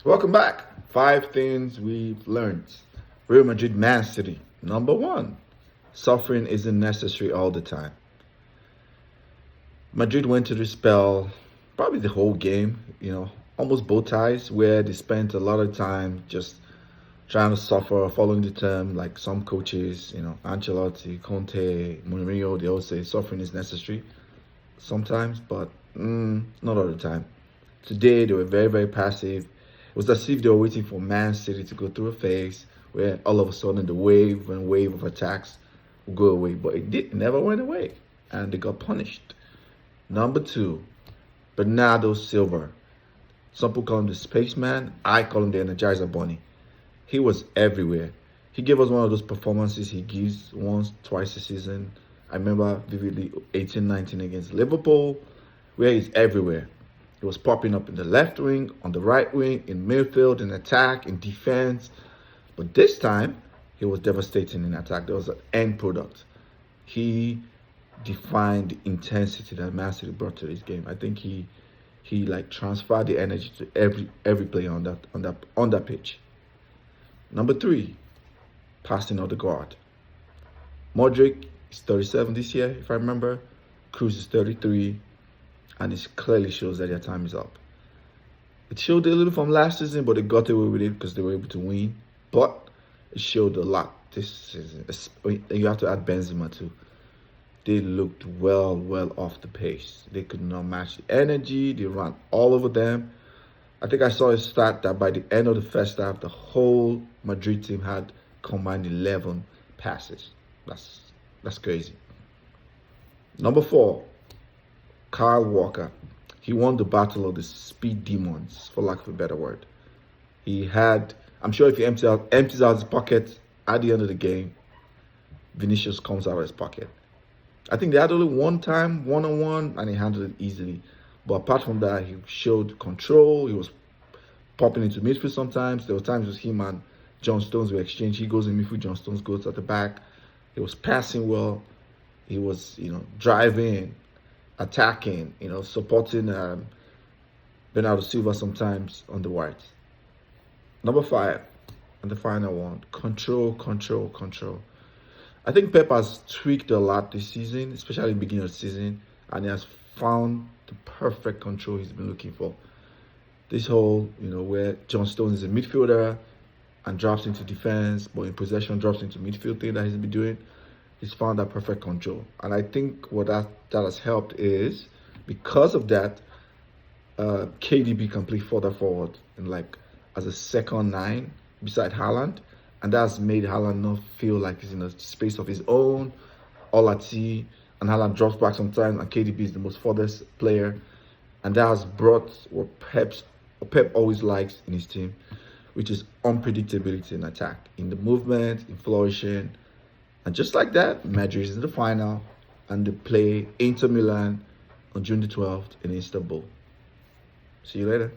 Welcome back. 5 things we've learned. Real Madrid Man City. Number one, suffering isn't necessary all the time. Madrid went through this spell, probably the whole game, almost both ties, where they spent a lot of time just trying to suffer, following the term, like some coaches, Ancelotti, Conte, Mourinho, they all say suffering is necessary sometimes, but not all the time. Today, they were very, very passive. It was as if they were waiting for Man City to go through a phase where all of a sudden the wave and wave of attacks would go away. But it never went away, and they got punished. Number two, Bernardo Silva. Some people call him the spaceman. I call him the Energizer Bunny. He was everywhere. He gave us one of those performances he gives once, twice a season. I remember vividly 18-19 against Liverpool, where he's everywhere. He was popping up in the left wing, on the right wing, in midfield, in attack, in defense. But this time, he was devastating in attack. There was an end product. He defined the intensity that Man City brought to this game. I think he transferred the energy to every player on that pitch. Number three, passing of the guard. Modric is 37 this year, if I remember. Cruz is 33. And it clearly shows that their time is up. It showed a little from last season, but they got away with it because they were able to win. But it showed a lot this season. You have to add Benzema too. They looked well off the pace. They could not match the energy. They ran all over them. I think I saw a stat that by the end of the first half, the whole Madrid team had combined 11 passes. That's crazy. Number four, Kyle Walker. He won the battle of the speed demons, for lack of a better word. I'm sure if he empties out his pocket at the end of the game, Vinicius comes out of his pocket. I think they had only one time, one-on-one, and he handled it easily. But apart from that, he showed control. He was popping into midfield sometimes. There were times with him and John Stones were exchanged. He goes in midfield, John Stones goes at the back. He was passing well. He was, driving, attacking, supporting Bernardo Silva sometimes on the right. Number five, and the final one, control. I think Pep has tweaked a lot this season, especially in the beginning of the season, and he has found the perfect control he's been looking for. This whole, where John Stones is a midfielder and drops into defense, but in possession drops into midfield thing that he's been doing. He's found that perfect control. And I think what that has helped is, because of that, KDB can play further forward and as a second nine beside Haaland. And that's made Haaland not feel like he's in a space of his own, all at sea. And Haaland drops back sometimes, and KDB is the most furthest player. And that has brought what Pep always likes in his team, which is unpredictability in attack, in the movement, in flourishing. And just like that, Madrid is in the final, and they play Inter Milan on June the 12th in Istanbul. See you later.